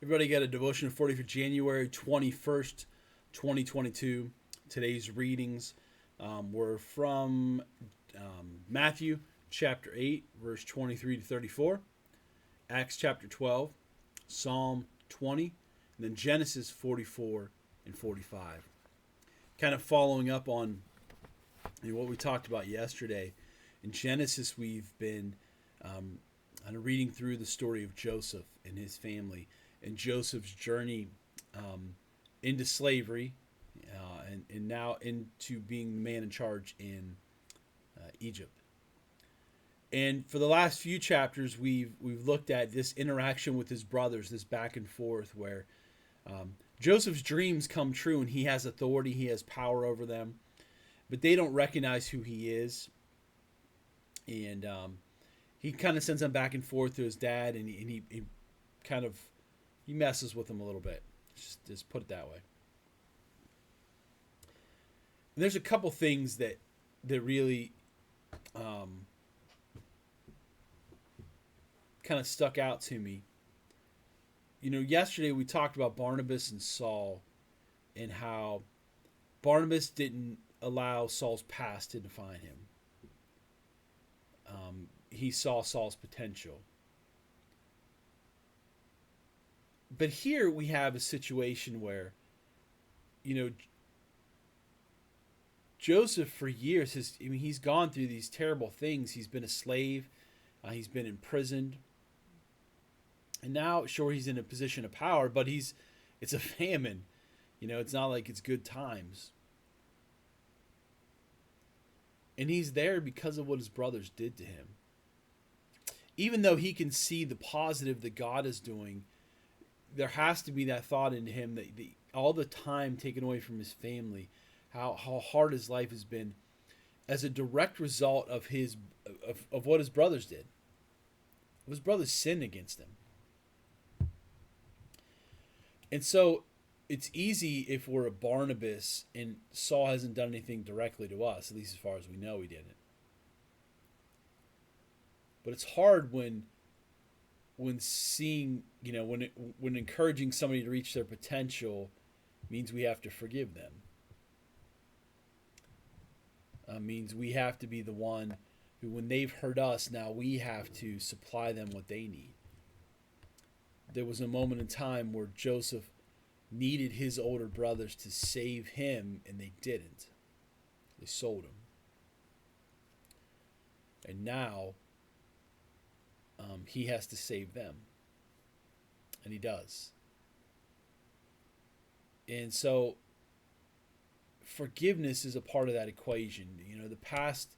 Everybody got a Devotional 40 for January 21st, 2022. Today's readings were from Matthew chapter 8, verse 23 to 34, Acts chapter 12, Psalm 20, and then Genesis 44 and 45. Kind of following up on what we talked about yesterday. In Genesis, we've been reading through the story of Joseph and his family and Joseph's journey into slavery and now into being the man in charge in Egypt. And for the last few chapters, we've looked at this interaction with his brothers, this back and forth, where Joseph's dreams come true and he has authority, he has power over them, but they don't recognize who he is. And he kind of sends them back and forth to his dad, and he kind of he messes with him a little bit. Just put it that way. And there's a couple things that really kind of stuck out to me. Yesterday we talked about Barnabas and Saul and how Barnabas didn't allow Saul's past to define him. He saw Saul's potential. But here we have a situation where, Joseph for years he's gone through these terrible things. He's been a slave, he's been imprisoned, and now sure he's in a position of power, but it's a famine. It's not like it's good times. And he's there because of what his brothers did to him. Even though he can see the positive that God is doing, there has to be that thought into him that all the time taken away from his family, how hard his life has been, as a direct result of what his brothers did. His brothers sinned against him. And so it's easy if we're a Barnabas and Saul hasn't done anything directly to us, at least as far as we know he didn't. But it's hard when seeing, when encouraging somebody to reach their potential means we have to forgive them. Means we have to be the one who, when they've hurt us, now we have to supply them what they need. There was a moment in time where Joseph needed his older brothers to save him, and they didn't. They sold him. And now he has to save them. And he does. And so forgiveness is a part of that equation. The past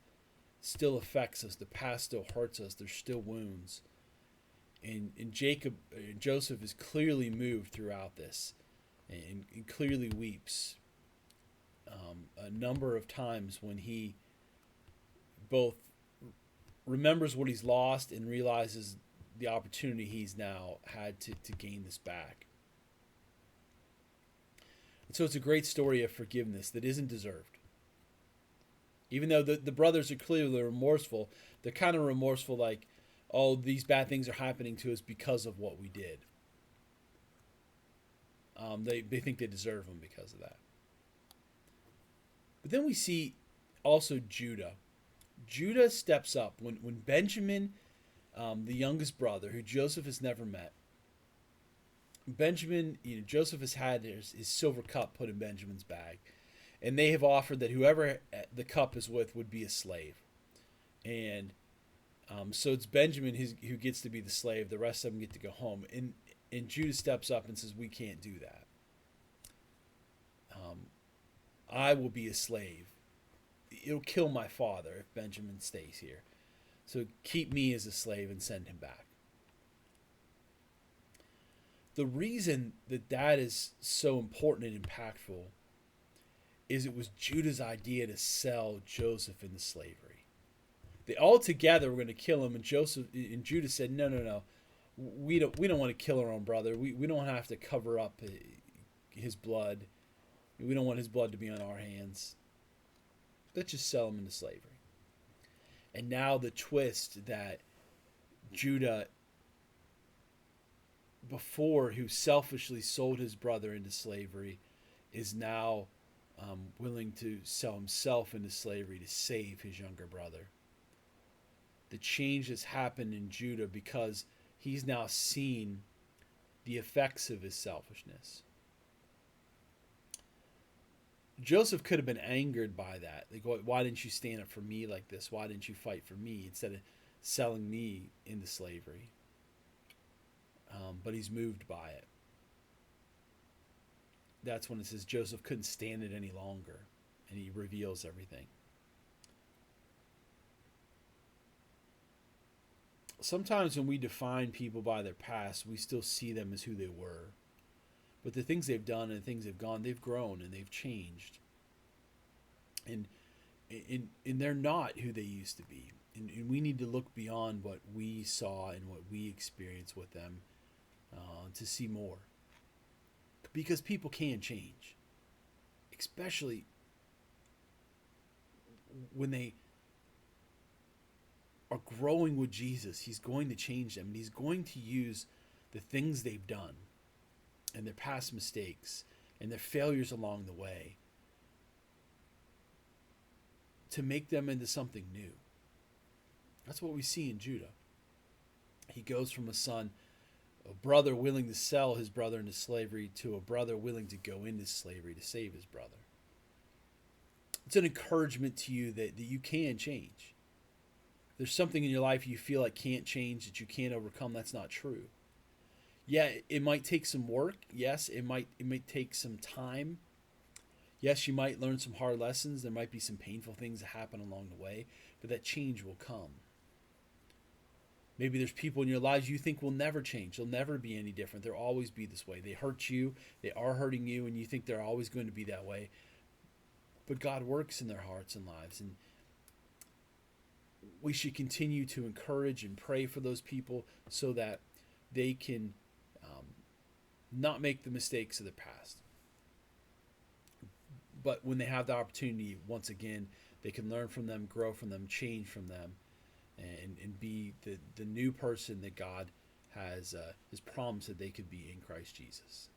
still affects us. The past still hurts us. There's still wounds. And Joseph is clearly moved throughout this and clearly weeps a number of times when he both remembers what he's lost and realizes the opportunity he's now had to gain this back. And so it's a great story of forgiveness that isn't deserved. Even though the brothers are clearly remorseful, they're kind of remorseful like, oh, these bad things are happening to us because of what we did. They think they deserve them because of that. But then we see also Judah. Judah steps up when Benjamin, the youngest brother, who Joseph has never met. Benjamin, Joseph has had his silver cup put in Benjamin's bag, and they have offered that whoever the cup is with would be a slave. And so it's Benjamin who gets to be the slave. The rest of them get to go home. And Judah steps up and says, we can't do that. I will be a slave. It'll kill my father if Benjamin stays here. So keep me as a slave and send him back. The reason that is so important and impactful is it was Judah's idea to sell Joseph into slavery. They all together were going to kill him, and Judah said, no. We don't want to kill our own brother. We don't have to cover up his blood. We don't want his blood to be on our hands. Let's just sell him into slavery. And now the twist that Judah before who selfishly sold his brother into slavery is now willing to sell himself into slavery to save his younger brother. The change that's happened in Judah because he's now seen the effects of his selfishness. Joseph could have been angered by that. Like, why didn't you stand up for me like this? Why didn't you fight for me instead of selling me into slavery? But he's moved by it. That's when it says Joseph couldn't stand it any longer, and he reveals everything. Sometimes when we define people by their past, we still see them as who they were. But the things they've done and the things they've gone, they've grown and they've changed. And they're not who they used to be. And we need to look beyond what we saw and what we experienced with them to see more. Because people can change. Especially when they are growing with Jesus. He's going to change them. And he's going to use the things they've done and their past mistakes and their failures along the way to make them into something new. That's what we see in Judah. He goes from a brother willing to sell his brother into slavery, to a brother willing to go into slavery to save his brother. It's an encouragement to you that you can change. If there's something in your life you feel like can't change, that you can't overcome, that's not true. Yeah, it might take some work. Yes, it might take some time. Yes, you might learn some hard lessons. There might be some painful things that happen along the way, but that change will come. Maybe there's people in your lives you think will never change. They'll never be any different. They'll always be this way. They hurt you. They are hurting you, and you think they're always going to be that way. But God works in their hearts and lives, and we should continue to encourage and pray for those people so that they can not make the mistakes of the past. But when they have the opportunity, once again, they can learn from them, grow from them, change from them, and be the new person that God has promised that they could be in Christ Jesus.